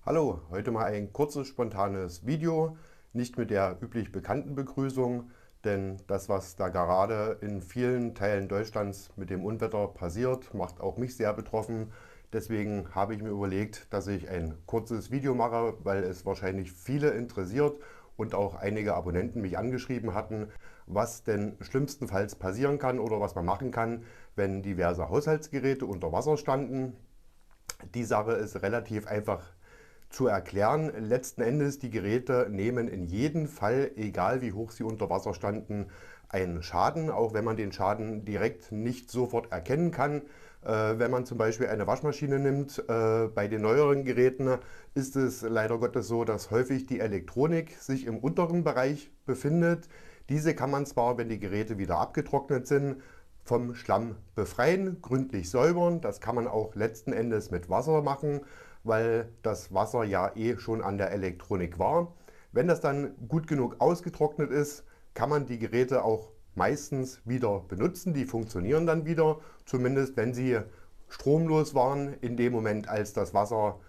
Hallo, heute mal ein kurzes, spontanes Video, nicht mit der üblich bekannten Begrüßung, denn das, was da gerade in vielen Teilen Deutschlands mit dem Unwetter passiert, macht auch mich sehr betroffen. Deswegen habe ich mir überlegt, dass ich ein kurzes Video mache, weil es wahrscheinlich viele interessiert und auch einige Abonnenten mich angeschrieben hatten, was denn schlimmstenfalls passieren kann oder was man machen kann, wenn diverse Haushaltsgeräte unter Wasser standen. Die Sache ist relativ einfach zu erklären. Letzten Endes, die Geräte nehmen in jedem Fall, egal wie hoch sie unter Wasser standen, einen Schaden, auch wenn man den Schaden direkt nicht sofort erkennen kann. Wenn man zum Beispiel eine Waschmaschine nimmt, bei den neueren Geräten ist es leider Gottes so, dass häufig die Elektronik sich im unteren Bereich befindet. Diese kann man zwar, wenn die Geräte wieder abgetrocknet sind, vom Schlamm befreien, gründlich säubern. Das kann man auch letzten Endes mit Wasser machen, weil das Wasser ja schon an der Elektronik war. Wenn das dann gut genug ausgetrocknet ist, kann man die Geräte auch meistens wieder benutzen. Die funktionieren dann wieder, zumindest wenn sie stromlos waren in dem Moment, als das Wasser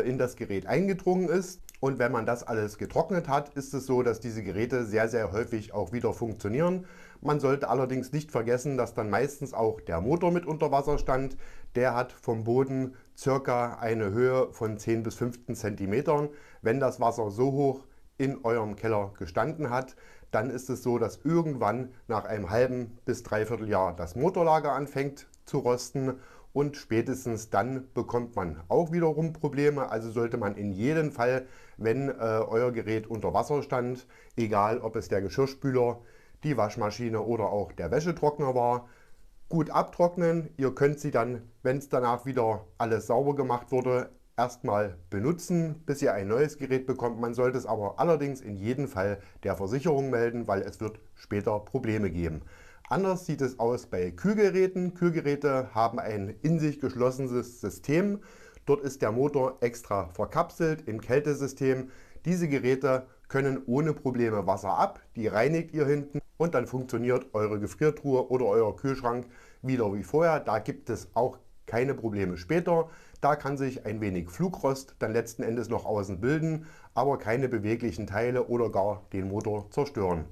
in das Gerät eingedrungen ist. Und wenn man das alles getrocknet hat, ist es so, dass diese Geräte sehr, sehr häufig auch wieder funktionieren. Man sollte allerdings nicht vergessen, dass dann meistens auch der Motor mit unter Wasser stand. Der hat vom Boden circa eine Höhe von 10 bis 15 Zentimetern. Wenn das Wasser so hoch in eurem Keller gestanden hat, dann ist es so, dass irgendwann nach einem halben bis dreiviertel Jahr das Motorlager anfängt zu rosten und spätestens dann bekommt man auch wiederum Probleme. Also sollte man in jedem Fall, wenn euer Gerät unter Wasser stand, egal ob es der Geschirrspüler, die Waschmaschine oder auch der Wäschetrockner war, gut abtrocknen. Ihr könnt sie dann, wenn es danach wieder alles sauber gemacht wurde, erstmal benutzen, bis ihr ein neues Gerät bekommt. Man sollte es aber allerdings in jedem Fall der Versicherung melden, weil es wird später Probleme geben. Anders sieht es aus bei Kühlgeräten. Kühlgeräte haben ein in sich geschlossenes System. Dort ist der Motor extra verkapselt im Kältesystem. Diese Geräte können ohne Probleme Wasser ab, die reinigt ihr hinten und dann funktioniert eure Gefriertruhe oder euer Kühlschrank wieder wie vorher. Da gibt es auch keine Probleme später. Da kann sich ein wenig Flugrost dann letzten Endes noch außen bilden, aber keine beweglichen Teile oder gar den Motor zerstören.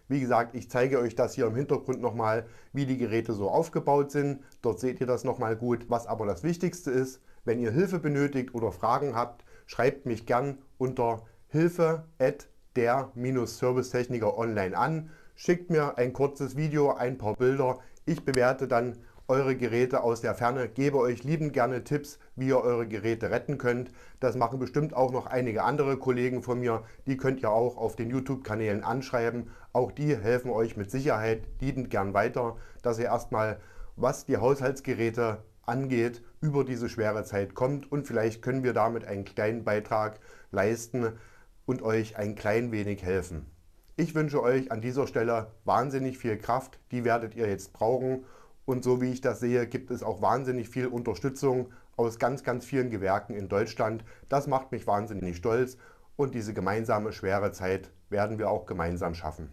Wie gesagt, ich zeige euch das hier im Hintergrund nochmal, wie die Geräte so aufgebaut sind. Dort seht ihr das nochmal gut. Was aber das Wichtigste ist, wenn ihr Hilfe benötigt oder Fragen habt, schreibt mich gern unter hilfe@der-servicetechniker online an. Schickt mir ein kurzes Video, ein paar Bilder. Ich bewerte dann eure Geräte aus der Ferne, gebe euch liebend gerne Tipps, wie ihr eure Geräte retten könnt. Das machen bestimmt auch noch einige andere Kollegen von mir. Die könnt ihr auch auf den YouTube-Kanälen anschreiben. Auch die helfen euch mit Sicherheit liebend gern weiter, dass ihr erstmal, was die Haushaltsgeräte angeht, über diese schwere Zeit kommt. Und vielleicht können wir damit einen kleinen Beitrag leisten und euch ein klein wenig helfen. Ich wünsche euch an dieser Stelle wahnsinnig viel Kraft. Die werdet ihr jetzt brauchen. Und so wie ich das sehe, gibt es auch wahnsinnig viel Unterstützung aus ganz, ganz vielen Gewerken in Deutschland. Das macht mich wahnsinnig stolz und diese gemeinsame schwere Zeit werden wir auch gemeinsam schaffen.